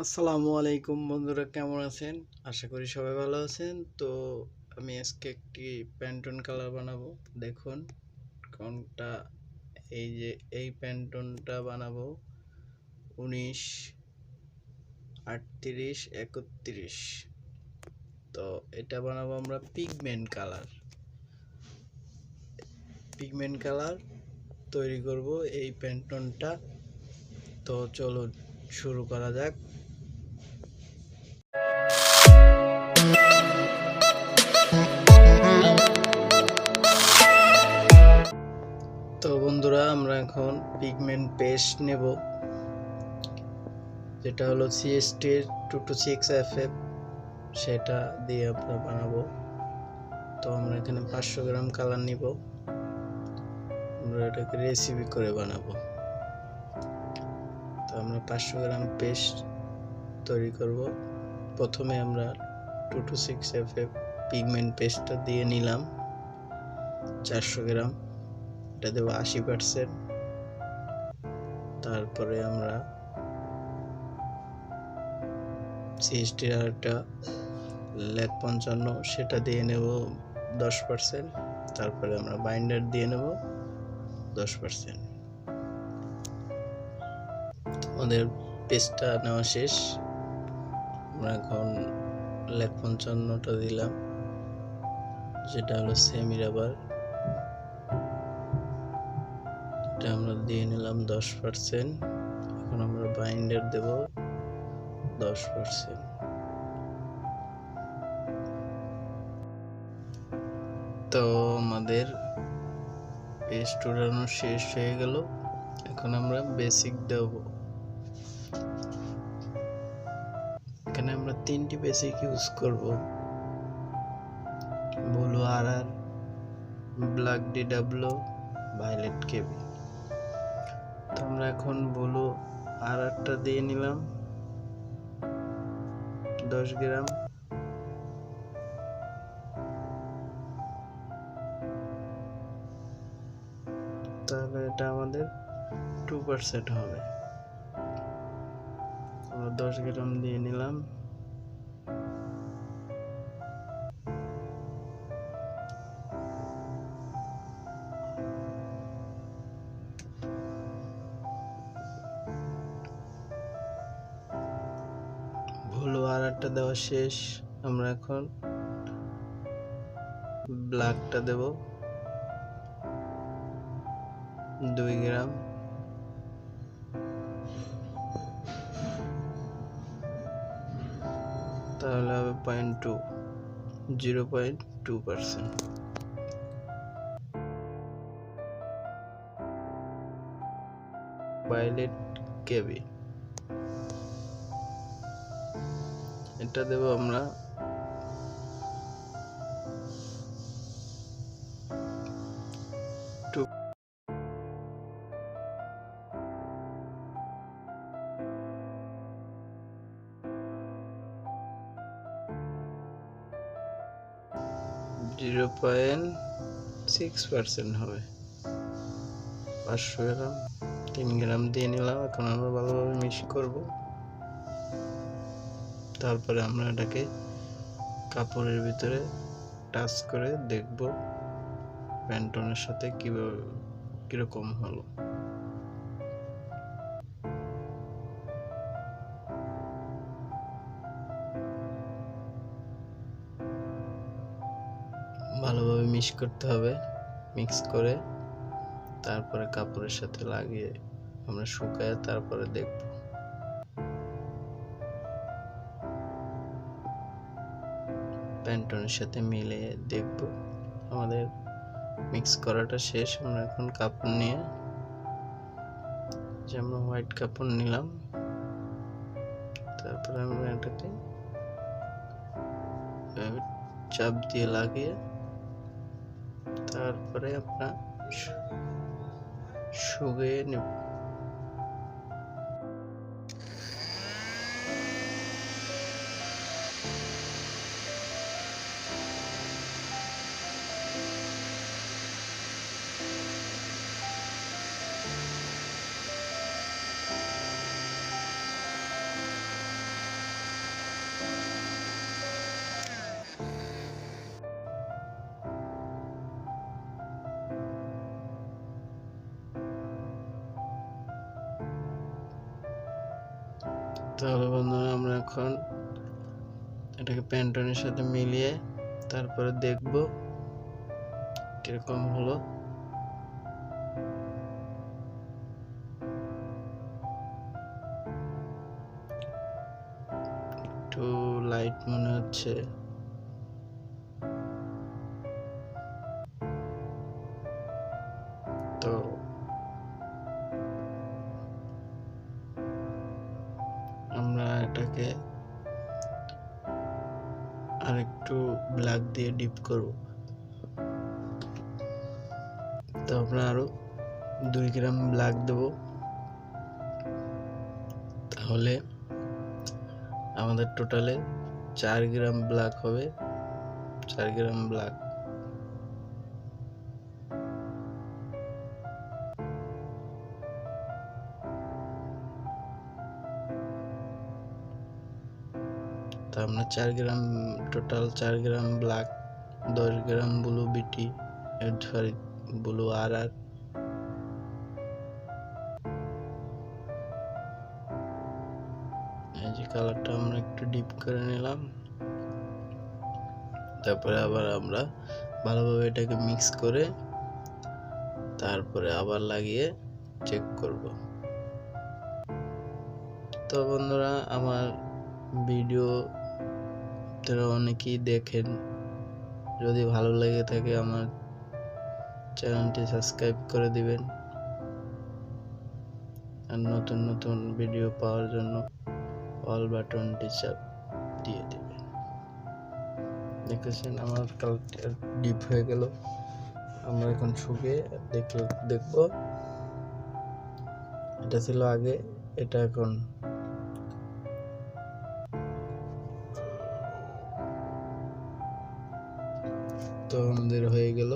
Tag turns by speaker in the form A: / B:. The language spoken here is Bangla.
A: আসসালামু আলাইকুম বন্ধুরা, কেমন আছেন? আশা করি সবাই ভালো আছেন। তো আমি আজকে একটি প্যান্টন কালার বানাবো। দেখুন কোনটা। এই যে এই প্যান্টনটা বানাবো 19, 38, 31। তো এটা বানাবো আমরা পিগমেন্ট কালার তৈরি করব এই প্যান্টনটা। তো চলুন শুরু করা যাক। তো বন্ধুরা, আমরা এখন পিগমেন্ট পেস্ট নেব, যেটা হলো CST 226FF, সেটা দিয়ে আমরা বানাবো। তো আমরা এখানে 500 গ্রাম কালার নিব। আমরা এটাকে রেসিপি করে বানাবো। তো আমরা 500 গ্রাম পেস্ট তৈরি করব। প্রথমে আমরা 226FF পিগমেন্ট পেস্টটা দিয়ে নিলাম 400 গ্রাম। এটা দেবো 80%। তারপরে আমরা CST আর একটা লেক 55 সেটা দিয়ে নেব 10%। তারপরে আমরা বাইন্ডার দিয়ে নেব 10%। আমাদের পেস্টটা নেওয়া শেষ। আমরা এখন লেক 55টা দিলাম, যেটা হলো সেমি রাবার। এটা আমরা দিয়ে নিলাম 10%। এখন আমরা বাইন্ডার দেব 10%। তো আমাদের পেস্ট উড়ানো শেষ হয়ে গেল। এখন আমরা বেসিক দেব। এখানে আমরা 3টি বেসিক ইউজ করব: blue RR, black DW, violet KB। তো আমরা এখন ব্লু RRটা দিয়ে নিলাম 10 গ্রাম। তাহলে এটা আমাদের 2% হবে। আমরা 10 গ্রাম দিয়ে নিলাম। ব্লু RRটা দেওয়া শেষ। আমরা এখন ব্ল্যাকটা দেব 2 গ্রাম। তাহলে হবে 0.2%। ভায়োলেট KB এটা দেব আমরা 2। জিরো পয়েন্ট 6% হবে। 500 গ্রাম 3 গ্রাম দিয়ে নিলাম। এখন আমরা ভালোভাবে মিক্স করব। তারপরে আমরা এটাকে কাপড়ের ভিতরে টাচ করে দেখব প্যান্টনের সাথে কিরকম হলো। ভালোভাবে মিক্স করতে হবে। মিক্স করে তারপরে কাপড়ের সাথে লাগিয়ে আমরা শুকায় তারপরে দেখব। প্যান্টনের সাথে মিলিয়ে দেখব। আমাদের মিক্স করাটা শেষ। আমরা এখন কাপড় নিয়ে, যে আমরা হোয়াইট কাপড় নিলাম, তারপরে আমরা এটাকে চাপ দিয়ে লাগিয়ে তারপরে আমরা শুকিয়ে নেব। তাহলে বন্ধুরা আমরা এখন এটাকে প্যান্টনের সাথে মিলিয়ে তারপরে দেখব কিরকম হলো। একটু লাইট মনে হচ্ছে, তো আমরা এটাকে আরেকটু ব্ল্যাক দিয়ে ডিপ করব। তো আমরা আরো 2 গ্রাম ব্ল্যাক দেব, তাহলে আমাদের টোটালে 4 গ্রাম ব্ল্যাক হবে। 4 গ্রাম ব্ল্যাক। তো আমরা 4 গ্রাম টোটাল 4 গ্রাম ব্ল্যাক, 10 গ্রাম ব্লু বিটি, সরি ব্লু আর আর, এই যে কালারটা আমরা একটু ডিপ করে নিলাম। তারপরে আবার আমরা ভালোভাবে এটাকে মিক্স করে তারপরে আবার লাগিয়ে চেক করব। তো বন্ধুরা, আমার ভিডিও আপনারা অনেকেই দেখেন, যদি ভালো লেগে থাকে আমার চ্যানেলটি সাবস্ক্রাইব করে দিবেন, আর নতুন নতুন ভিডিও পাওয়ার জন্য অল বাটনটি চাপ দিয়ে দিবেন। দেখতেছেন আমার কালারটা ডিপ হয়ে গেল। আমরা এখন শুকিয়ে দেখব। এটা ছিল আগে, এটা এখন তো আমাদের হয়ে গেল।